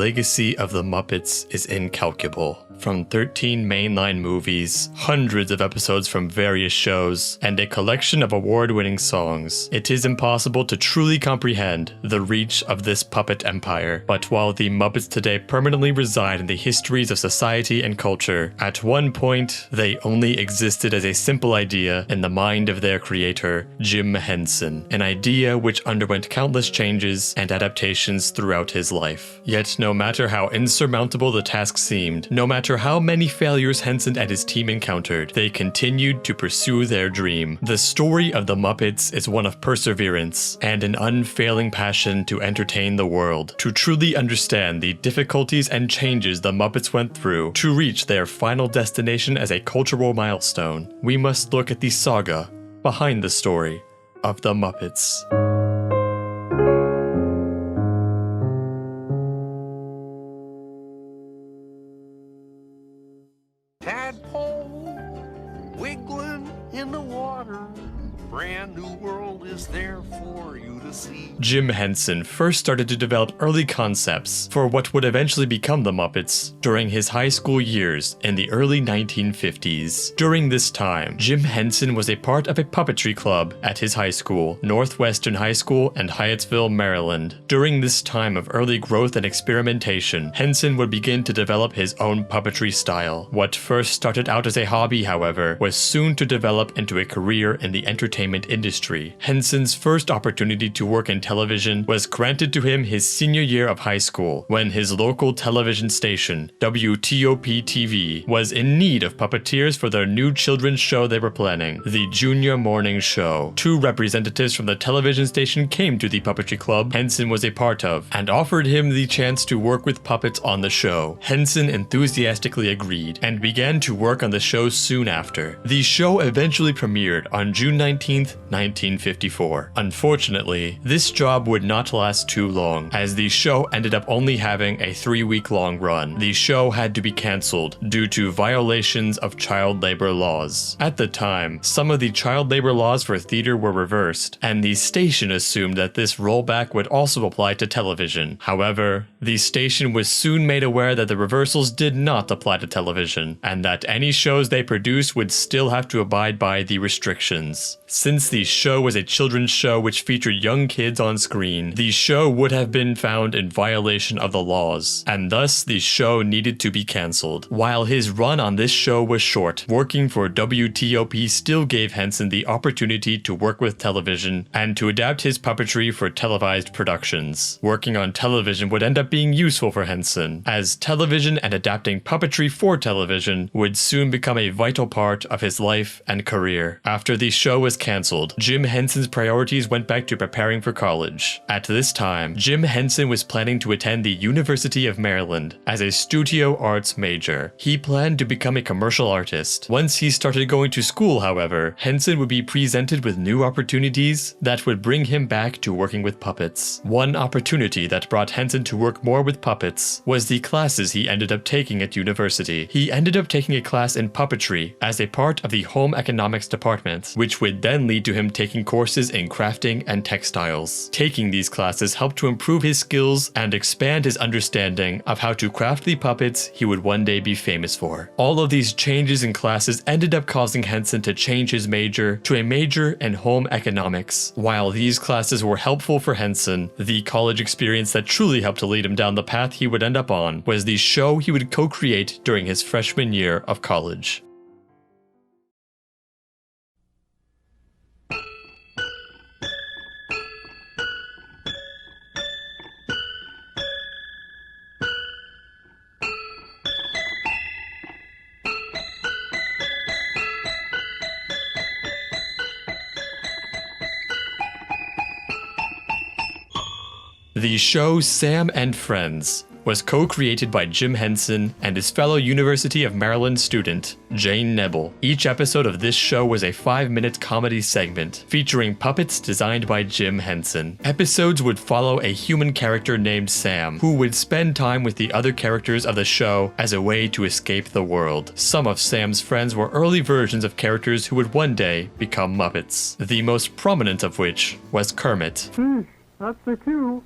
legacy of the Muppets is incalculable. From 13 mainline movies, hundreds of episodes from various shows, and a collection of award-winning songs, it is impossible to truly comprehend the reach of this puppet empire. But while the Muppets today permanently reside in the histories of society and culture, at one point, they only existed as a simple idea in the mind of their creator, Jim Henson, an idea which underwent countless changes and adaptations throughout his life. Yet no matter how insurmountable the task seemed, no matter how many failures Henson and his team encountered, they continued to pursue their dream. The story of the Muppets is one of perseverance and an unfailing passion to entertain the world. To truly understand the difficulties and changes the Muppets went through to reach their final destination as a cultural milestone, we must look at the saga behind the story of the Muppets. Tadpole wiggling in the water. Brand new world is there for you to see. Jim Henson first started to develop early concepts for what would eventually become the Muppets during his high school years in the early 1950s. During this time, Jim Henson was a part of a puppetry club at his high school, Northwestern High School in Hyattsville, Maryland. During this time of early growth and experimentation, Henson would begin to develop his own puppetry style. What first started out as a hobby, however, was soon to develop into a career in the entertainment industry. Henson's first opportunity to work in television was granted to him his senior year of high school, when his local television station, WTOP-TV, was in need of puppeteers for their new children's show they were planning, the Junior Morning Show. Two representatives from the television station came to the puppetry club Henson was a part of, and offered him the chance to work with puppets on the show. Henson enthusiastically agreed, and began to work on the show soon after. The show eventually premiered on June 19th, 1954. Unfortunately, this job would not last too long, as the show ended up only having a 3-week-long run. The show had to be cancelled due to violations of child labor laws. At the time, some of the child labor laws for theater were reversed, and the station assumed that this rollback would also apply to television. However, the station was soon made aware that the reversals did not apply to television, and that any shows they produced would still have to abide by the restrictions. Since the show was a children's show which featured young kids on screen, the show would have been found in violation of the laws, and thus the show needed to be cancelled. While his run on this show was short, working for WTOP still gave Henson the opportunity to work with television and to adapt his puppetry for televised productions. Working on television would end up being useful for Henson, as television and adapting puppetry for television would soon become a vital part of his life and career. After the show was cancelled, Jim Henson's priorities went back to preparing for college. At this time, Jim Henson was planning to attend the University of Maryland as a studio arts major. He planned to become a commercial artist. Once he started going to school, however, Henson would be presented with new opportunities that would bring him back to working with puppets. One opportunity that brought Henson to work more with puppets was the classes he ended up taking at university. He ended up taking a class in puppetry as a part of the home economics department, which would then lead to him taking courses in crafting and textiles. Taking these classes helped to improve his skills and expand his understanding of how to craft the puppets he would one day be famous for. All of these changes in classes ended up causing Henson to change his major to a major in home economics. While these classes were helpful for Henson, the college experience that truly helped to lead him down the path he would end up on was the show he would co-create during his freshman year of college. The show Sam and Friends was co-created by Jim Henson and his fellow University of Maryland student, Jane Nebel. Each episode of this show was a 5-minute comedy segment featuring puppets designed by Jim Henson. Episodes would follow a human character named Sam, who would spend time with the other characters of the show as a way to escape the world. Some of Sam's friends were early versions of characters who would one day become Muppets, the most prominent of which was Kermit. That's the cue.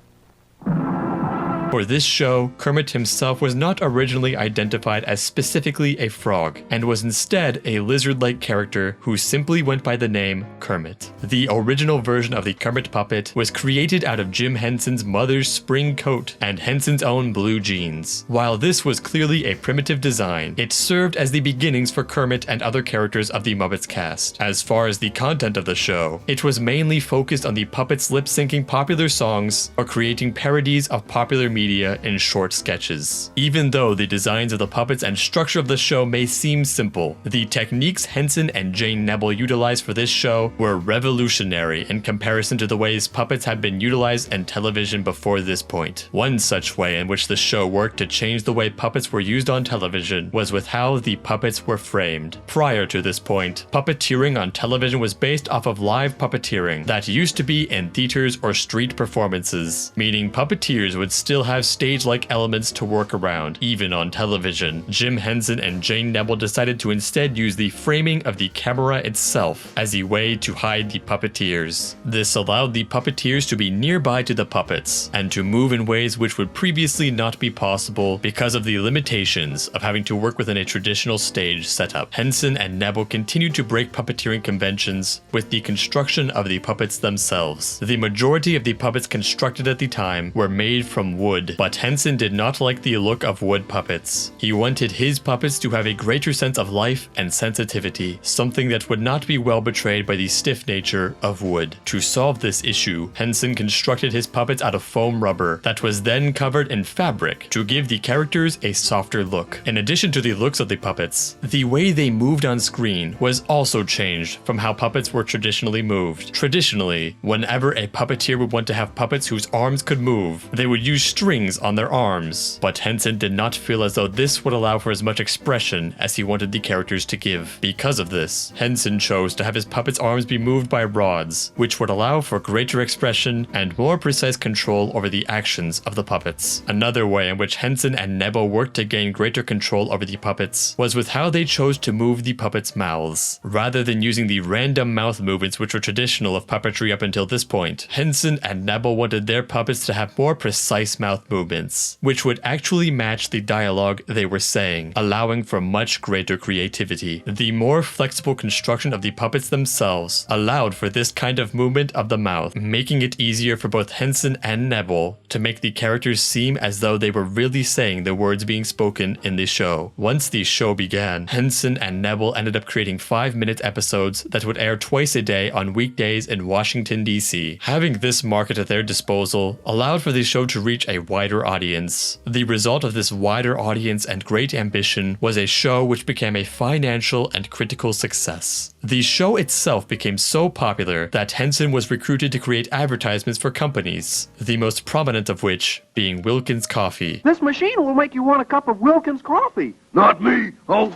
For this show, Kermit himself was not originally identified as specifically a frog, and was instead a lizard-like character who simply went by the name Kermit. The original version of the Kermit puppet was created out of Jim Henson's mother's spring coat and Henson's own blue jeans. While this was clearly a primitive design, it served as the beginnings for Kermit and other characters of the Muppets cast. As far as the content of the show, it was mainly focused on the puppets lip-syncing popular songs or creating parodies of popular media in short sketches. Even though the designs of the puppets and structure of the show may seem simple, the techniques Henson and Jane Nebel utilized for this show were revolutionary in comparison to the ways puppets had been utilized in television before this point. One such way in which the show worked to change the way puppets were used on television was with how the puppets were framed. Prior to this point, puppeteering on television was based off of live puppeteering that used to be in theaters or street performances, meaning puppeteers would still have stage-like elements to work around, even on television. Jim Henson and Jane Nebel decided to instead use the framing of the camera itself as a way to hide the puppeteers. This allowed the puppeteers to be nearby to the puppets, and to move in ways which would previously not be possible because of the limitations of having to work within a traditional stage setup. Henson and Nebel continued to break puppeteering conventions with the construction of the puppets themselves. The majority of the puppets constructed at the time were made from wood, but Henson did not like the look of wood puppets. He wanted his puppets to have a greater sense of life and sensitivity, something that would not be well betrayed by the stiff nature of wood. To solve this issue, Henson constructed his puppets out of foam rubber that was then covered in fabric to give the characters a softer look. In addition to the looks of the puppets, the way they moved on screen was also changed from how puppets were traditionally moved. Traditionally, whenever a puppeteer would want to have puppets whose arms could move, they would use strings on their arms, but Henson did not feel as though this would allow for as much expression as he wanted the characters to give. Because of this, Henson chose to have his puppets' arms be moved by rods, which would allow for greater expression and more precise control over the actions of the puppets. Another way in which Henson and Nebel worked to gain greater control over the puppets was with how they chose to move the puppets' mouths. Rather than using the random mouth movements which were traditional of puppetry up until this point, Henson and Nebel wanted their puppets to have more precise mouth movements, which would actually match the dialogue they were saying, allowing for much greater creativity. The more flexible construction of the puppets themselves allowed for this kind of movement of the mouth, making it easier for both Henson and Nebel to make the characters seem as though they were really saying the words being spoken in the show. Once the show began, Henson and Nebel ended up creating 5-minute episodes that would air twice a day on weekdays in Washington, D.C. Having this market at their disposal allowed for the show to reach a wider audience. The result of this wider audience and great ambition was a show which became a financial and critical success. The show itself became so popular that Henson was recruited to create advertisements for companies, the most prominent of which being Wilkins Coffee. This machine will make you want a cup of Wilkins coffee. Not me. I'll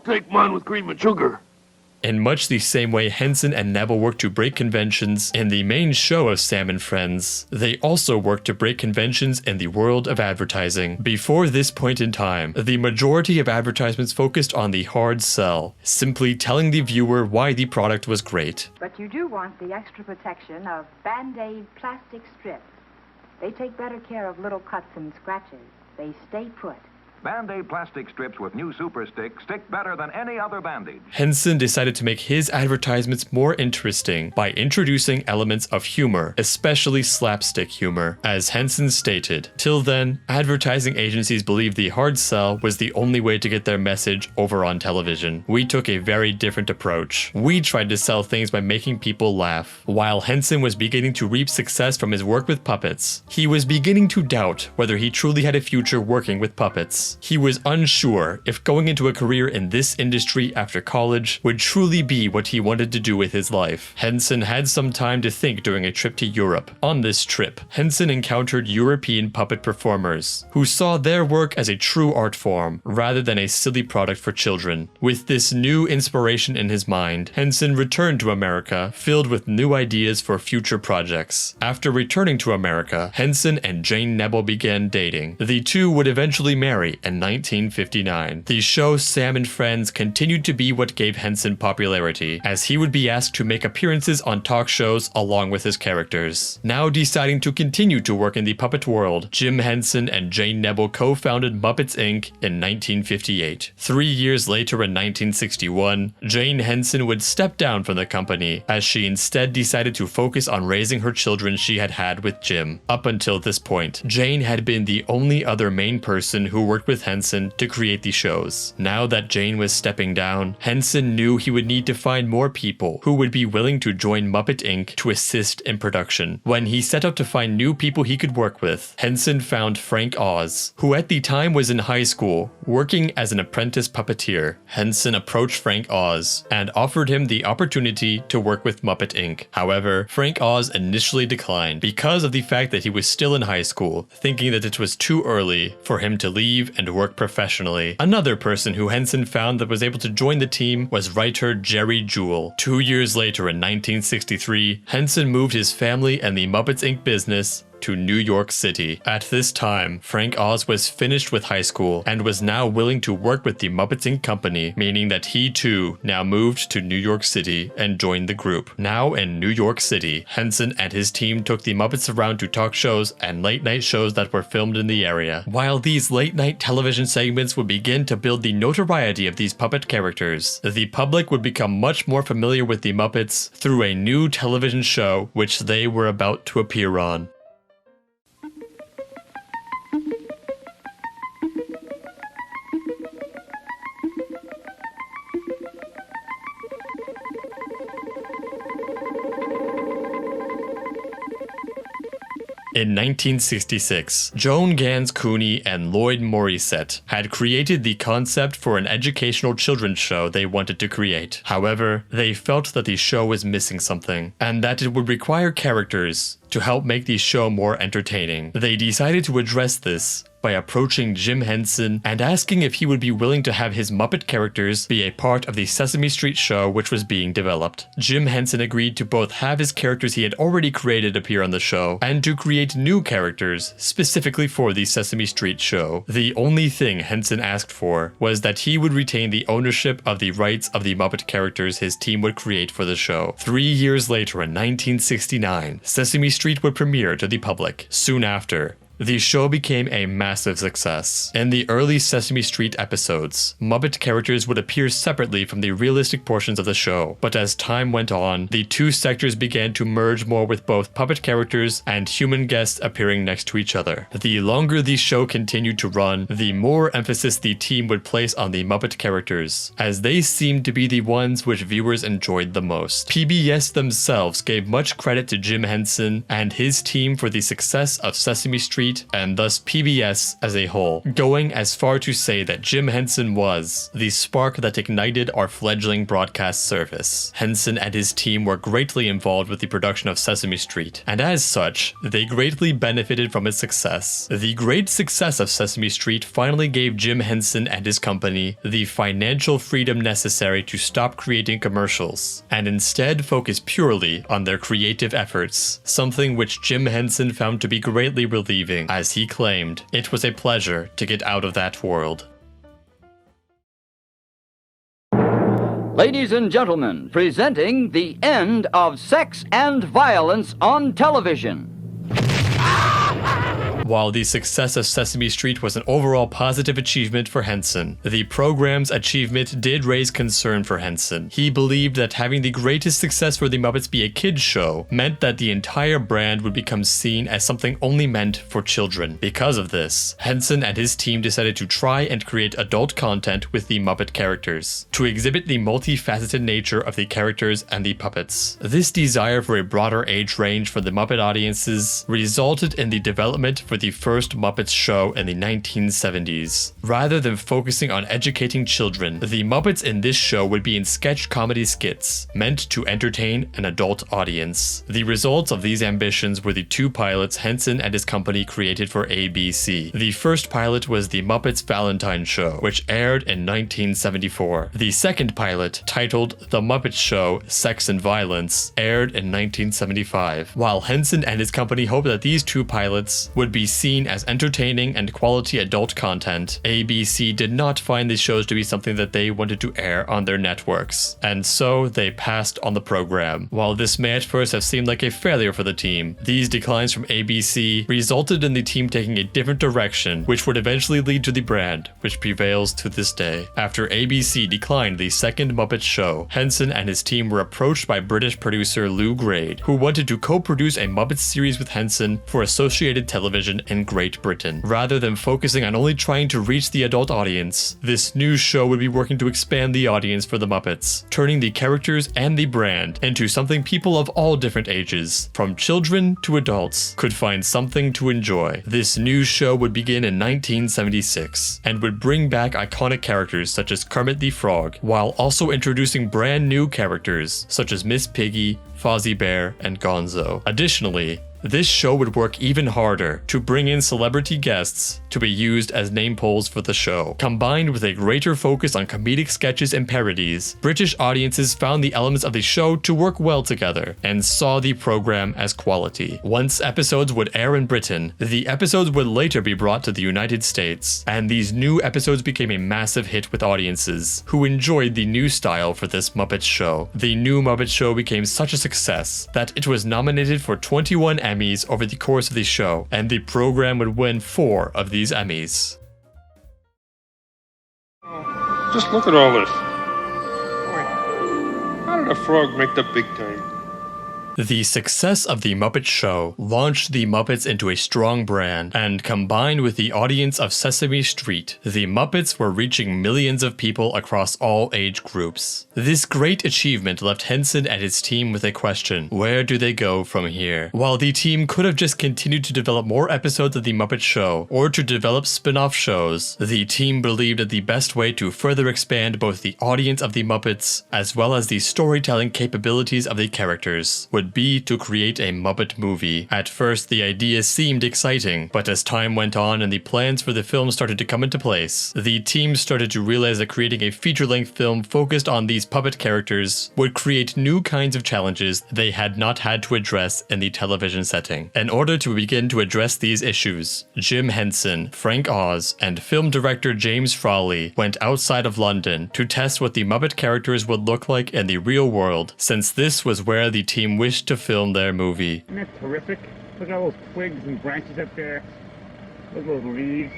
take mine with cream and sugar. In much the same way Henson and Nebel worked to break conventions in the main show of Sam and Friends, they also worked to break conventions in the world of advertising. Before this point in time, the majority of advertisements focused on the hard sell, simply telling the viewer why the product was great. But you do want the extra protection of Band-Aid plastic strips. They take better care of little cuts and scratches. They stay put. Band-Aid plastic strips with new Super Stick stick better than any other bandage. Henson decided to make his advertisements more interesting by introducing elements of humor, especially slapstick humor. As Henson stated, till then, advertising agencies believed the hard sell was the only way to get their message over on television. We took a very different approach. We tried to sell things by making people laugh. While Henson was beginning to reap success from his work with puppets, he was beginning to doubt whether he truly had a future working with puppets. He was unsure if going into a career in this industry after college would truly be what he wanted to do with his life. Henson had some time to think during a trip to Europe. On this trip, Henson encountered European puppet performers who saw their work as a true art form rather than a silly product for children. With this new inspiration in his mind, Henson returned to America filled with new ideas for future projects. After returning to America, Henson and Jane Nebel began dating. The two would eventually marry in 1959. The show Sam and Friends continued to be what gave Henson popularity, as he would be asked to make appearances on talk shows along with his characters. Now deciding to continue to work in the puppet world, Jim Henson and Jane Nebel co-founded Muppets Inc. in 1958. 3 years later in 1961, Jane Henson would step down from the company, as she instead decided to focus on raising her children she had had with Jim. Up until this point, Jane had been the only other main person who worked with Henson to create the shows. Now that Jane was stepping down, Henson knew he would need to find more people who would be willing to join Muppet Inc. to assist in production. When he set out to find new people he could work with, Henson found Frank Oz, who at the time was in high school, working as an apprentice puppeteer. Henson approached Frank Oz and offered him the opportunity to work with Muppet Inc. However, Frank Oz initially declined because of the fact that he was still in high school, thinking that it was too early for him to leave and work professionally. Another person who Henson found that was able to join the team was writer Jerry Jewell. 2 years later in 1963, Henson moved his family and the Muppets Inc. business to New York City. At this time, Frank Oz was finished with high school and was now willing to work with the Muppets Inc. company, meaning that he too now moved to New York City and joined the group. Now in New York City, Henson and his team took the Muppets around to talk shows and late night shows that were filmed in the area. While these late night television segments would begin to build the notoriety of these puppet characters, the public would become much more familiar with the Muppets through a new television show which they were about to appear on. In 1966, Joan Gans Cooney and Lloyd Morissette had created the concept for an educational children's show they wanted to create. However, they felt that the show was missing something, and that it would require characters to help make the show more entertaining. They decided to address this by approaching Jim Henson and asking if he would be willing to have his Muppet characters be a part of the Sesame Street show which was being developed. Jim Henson agreed to both have his characters he had already created appear on the show and to create new characters specifically for the Sesame Street show. The only thing Henson asked for was that he would retain the ownership of the rights of the Muppet characters his team would create for the show. 3 years later in 1969, Sesame Street would premiere to the public. Soon after, the show became a massive success. In the early Sesame Street episodes, Muppet characters would appear separately from the realistic portions of the show, but as time went on, the two sectors began to merge more with both puppet characters and human guests appearing next to each other. The longer the show continued to run, the more emphasis the team would place on the Muppet characters, as they seemed to be the ones which viewers enjoyed the most. PBS themselves gave much credit to Jim Henson and his team for the success of Sesame Street and thus PBS as a whole, going as far to say that Jim Henson was the spark that ignited our fledgling broadcast service. Henson and his team were greatly involved with the production of Sesame Street, and as such, they greatly benefited from its success. The great success of Sesame Street finally gave Jim Henson and his company the financial freedom necessary to stop creating commercials, and instead focus purely on their creative efforts, something which Jim Henson found to be greatly relieving. As he claimed, it was a pleasure to get out of that world. Ladies and gentlemen, presenting the end of sex and violence on television. While the success of Sesame Street was an overall positive achievement for Henson, the program's achievement did raise concern for Henson. He believed that having the greatest success for the Muppets be a kids show meant that the entire brand would become seen as something only meant for children. Because of this, Henson and his team decided to try and create adult content with the Muppet characters, to exhibit the multifaceted nature of the characters and the puppets. This desire for a broader age range for the Muppet audiences resulted in the development for the first Muppets show in the 1970s. Rather than focusing on educating children, the Muppets in this show would be in sketch comedy skits, meant to entertain an adult audience. The results of these ambitions were the two pilots Henson and his company created for ABC. The first pilot was the Muppets Valentine Show, which aired in 1974. The second pilot, titled The Muppet Show, Sex and Violence, aired in 1975. While Henson and his company hoped that these two pilots would be be seen as entertaining and quality adult content, ABC did not find these shows to be something that they wanted to air on their networks, and so they passed on the program. While this may at first have seemed like a failure for the team, these declines from ABC resulted in the team taking a different direction, which would eventually lead to the brand, which prevails to this day. After ABC declined the second Muppet Show, Henson and his team were approached by British producer Lou Grade, who wanted to co-produce a Muppet series with Henson for Associated Television in Great Britain. Rather than focusing on only trying to reach the adult audience, this new show would be working to expand the audience for the Muppets, turning the characters and the brand into something people of all different ages, from children to adults, could find something to enjoy. This new show would begin in 1976 and would bring back iconic characters such as Kermit the Frog, while also introducing brand new characters such as Miss Piggy, Fozzie Bear, and Gonzo. Additionally, this show would work even harder to bring in celebrity guests to be used as name poles for the show. Combined with a greater focus on comedic sketches and parodies, British audiences found the elements of the show to work well together and saw the program as quality. Once episodes would air in Britain, the episodes would later be brought to the United States, and these new episodes became a massive hit with audiences who enjoyed the new style for this Muppet Show. The new Muppet Show became such a success that it was nominated for 21 Emmys over the course of the show, and the program would win 4 of these Emmys. Just look at all this. Wait, how did a frog make the big time? The success of the Muppet Show launched the Muppets into a strong brand, and combined with the audience of Sesame Street, the Muppets were reaching millions of people across all age groups. This great achievement left Henson and his team with a question: where do they go from here? While the team could have just continued to develop more episodes of the Muppet Show, or to develop spin-off shows, the team believed that the best way to further expand both the audience of the Muppets, as well as the storytelling capabilities of the characters, would be to create a Muppet movie. At first, the idea seemed exciting, but as time went on and the plans for the film started to come into place, the team started to realize that creating a feature-length film focused on these puppet characters would create new kinds of challenges they had not had to address in the television setting. In order to begin to address these issues, Jim Henson, Frank Oz, and film director James Frawley went outside of London to test what the Muppet characters would look like in the real world, since this was where the team wished to film their movie. Isn't that terrific? Look at all those twigs and branches up there. Look at those leaves.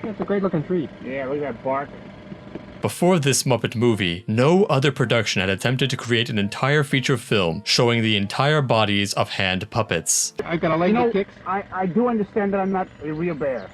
That's a great looking tree. Yeah, look at that bark. Before this Muppet movie, no other production had attempted to create an entire feature film showing the entire bodies of hand puppets. I got a leg that kicks. I do understand that I'm not a real bear.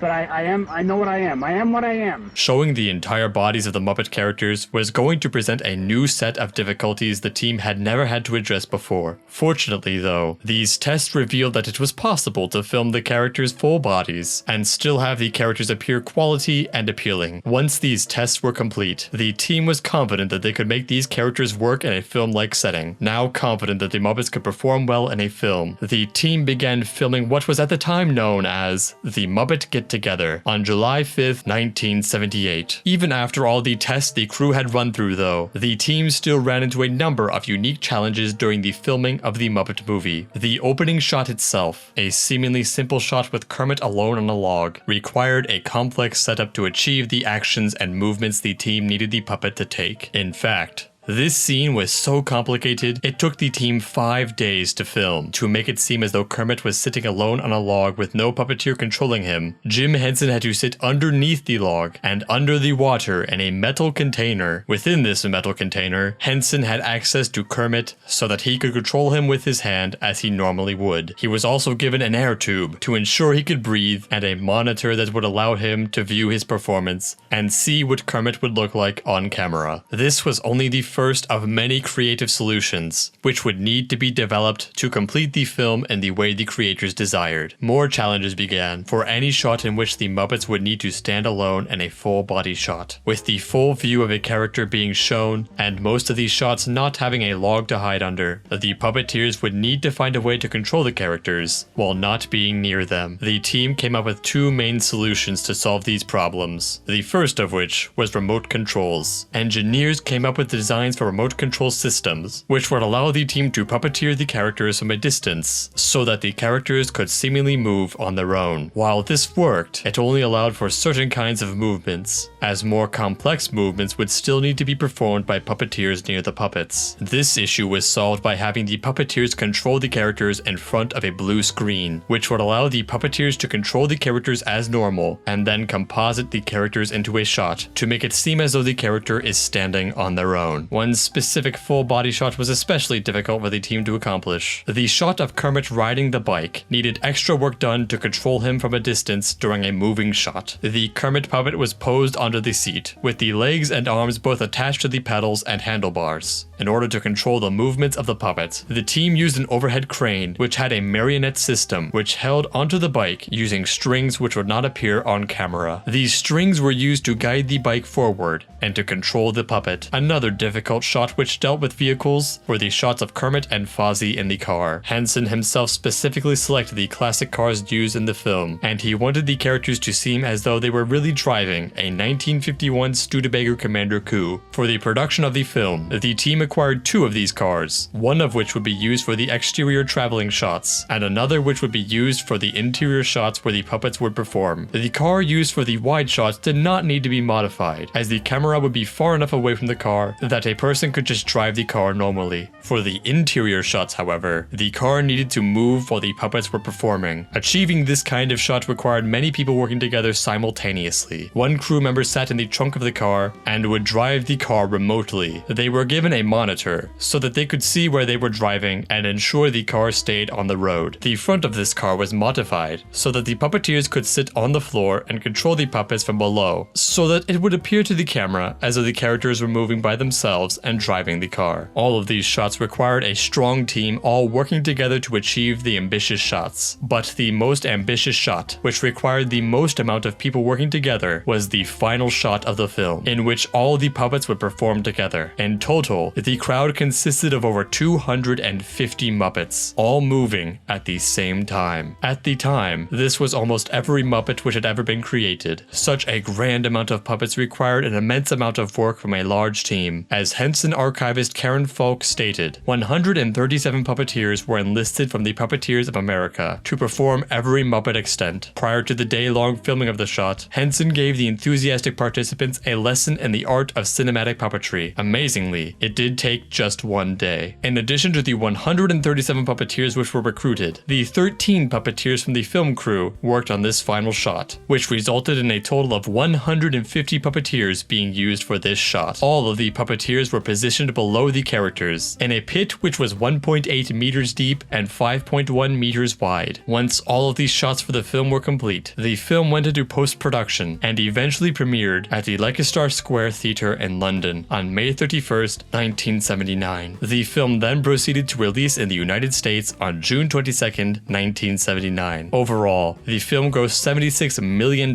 But I know what I am. I am what I am. Showing the entire bodies of the Muppet characters was going to present a new set of difficulties the team had never had to address before. Fortunately, though, these tests revealed that it was possible to film the characters' full bodies and still have the characters appear quality and appealing. Once these tests were complete, the team was confident that they could make these characters work in a film-like setting. Now confident that the Muppets could perform well in a film, the team began filming what was at the time known as the Muppet Get-Together on July 5th, 1978. Even after all the tests the crew had run through, though, the team still ran into a number of unique challenges during the filming of the Muppet movie. The opening shot itself, a seemingly simple shot with Kermit alone on a log, required a complex setup to achieve the actions and movements the team needed the puppet to take. In fact, this scene was so complicated, it took the team 5 days to film. To make it seem as though Kermit was sitting alone on a log with no puppeteer controlling him, Jim Henson had to sit underneath the log and under the water in a metal container. Within this metal container, Henson had access to Kermit so that he could control him with his hand as he normally would. He was also given an air tube to ensure he could breathe and a monitor that would allow him to view his performance and see what Kermit would look like on camera. This was only the first of many creative solutions, which would need to be developed to complete the film in the way the creators desired. More challenges began for any shot in which the Muppets would need to stand alone in a full body shot, with the full view of a character being shown, and most of these shots not having a log to hide under. The puppeteers would need to find a way to control the characters while not being near them. The team came up with 2 main solutions to solve these problems, the first of which was remote controls. Engineers came up with designs designs for remote control systems, which would allow the team to puppeteer the characters from a distance so that the characters could seemingly move on their own. While this worked, it only allowed for certain kinds of movements, as more complex movements would still need to be performed by puppeteers near the puppets. This issue was solved by having the puppeteers control the characters in front of a blue screen, which would allow the puppeteers to control the characters as normal and then composite the characters into a shot to make it seem as though the character is standing on their own. One specific full body shot was especially difficult for the team to accomplish. The shot of Kermit riding the bike needed extra work done to control him from a distance during a moving shot. The Kermit puppet was posed onto the seat, with the legs and arms both attached to the pedals and handlebars. In order to control the movements of the puppet, the team used an overhead crane which had a marionette system which held onto the bike using strings which would not appear on camera. These strings were used to guide the bike forward and to control the puppet. Another difficult shot which dealt with vehicles were the shots of Kermit and Fozzie in the car. Henson himself specifically selected the classic cars used in the film, and he wanted the characters to seem as though they were really driving a 1951 Studebaker Commander coupe. For the production of the film, the team acquired 2 of these cars, one of which would be used for the exterior traveling shots, and another which would be used for the interior shots where the puppets would perform. The car used for the wide shots did not need to be modified, as the camera would be far enough away from the car that a person could just drive the car normally. For the interior shots, however, the car needed to move while the puppets were performing. Achieving this kind of shot required many people working together simultaneously. One crew member sat in the trunk of the car and would drive the car remotely. They were given a monitor so that they could see where they were driving and ensure the car stayed on the road. The front of this car was modified so that the puppeteers could sit on the floor and control the puppets from below, so that it would appear to the camera as though the characters were moving by themselves and driving the car. All of these shots required a strong team all working together to achieve the ambitious shots. But the most ambitious shot, which required the most amount of people working together, was the final shot of the film, in which all the puppets would perform together. In total, the crowd consisted of over 250 Muppets, all moving at the same time. At the time, this was almost every Muppet which had ever been created. Such a grand amount of puppets required an immense amount of work from a large team. As Henson archivist Karen Falk stated, 137 puppeteers were enlisted from the Puppeteers of America to perform every Muppet extant. Prior to the day-long filming of the shot, Henson gave the enthusiastic participants a lesson in the art of cinematic puppetry. Amazingly, it did take just 1 day. In addition to the 137 puppeteers which were recruited, the 13 puppeteers from the film crew worked on this final shot, which resulted in a total of 150 puppeteers being used for this shot. All of the puppeteers were positioned below the characters, in a pit which was 1.8 meters deep and 5.1 meters wide. Once all of these shots for the film were complete, the film went into post-production and eventually premiered at the Leicester Square Theatre in London on May 31st, 1979. The film then proceeded to release in the United States on June 22nd, 1979. Overall, the film grossed $76 million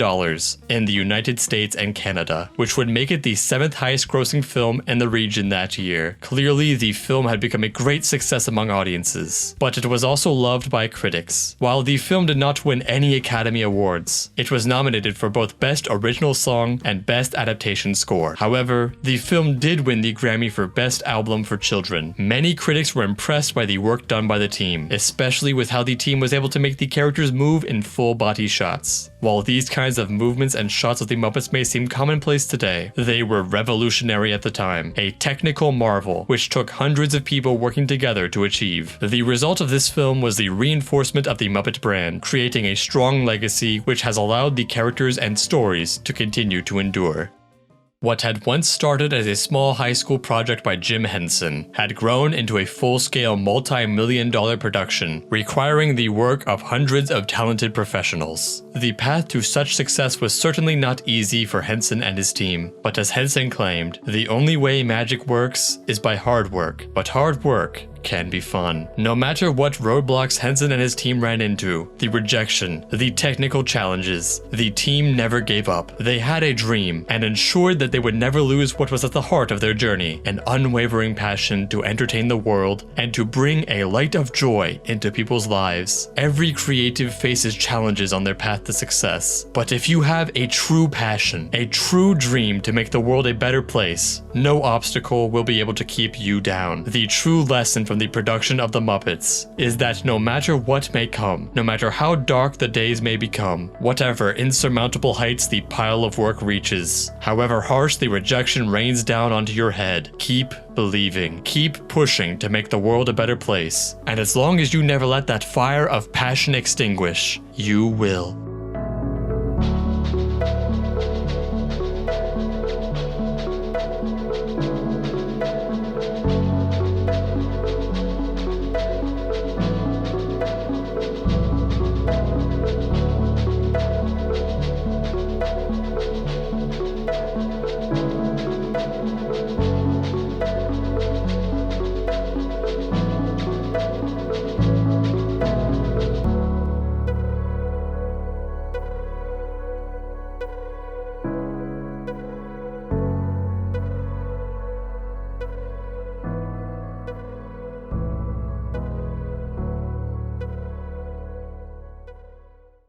in the United States and Canada, which would make it the 7th highest grossing film in the region that year. Clearly, the film had become a great success among audiences, but it was also loved by critics. While the film did not win any Academy Awards, it was nominated for both Best Original Song and Best Adaptation Score. However, the film did win the Grammy for Best Album for Children. Many critics were impressed by the work done by the team, especially with how the team was able to make the characters move in full body shots. While these kinds of movements and shots of the Muppets may seem commonplace today, they were revolutionary at the time, a technical marvel which took hundreds of people working together to achieve. The result of this film was the reinforcement of the Muppet brand, creating a strong legacy which has allowed the characters and stories to continue to endure. What had once started as a small high school project by Jim Henson had grown into a full-scale multi-million-dollar production, requiring the work of hundreds of talented professionals. The path to such success was certainly not easy for Henson and his team, but as Henson claimed, the only way magic works is by hard work, but hard work can be fun. No matter what roadblocks Henson and his team ran into, the rejection, the technical challenges, the team never gave up. They had a dream and ensured that they would never lose what was at the heart of their journey, an unwavering passion to entertain the world and to bring a light of joy into people's lives. Every creative faces challenges on their path to success, but if you have a true passion, a true dream to make the world a better place, no obstacle will be able to keep you down. The true lesson from the production of the Muppets is that no matter what may come, no matter how dark the days may become, whatever insurmountable heights the pile of work reaches, however harsh the rejection rains down onto your head, keep believing, keep pushing to make the world a better place. And as long as you never let that fire of passion extinguish, you will.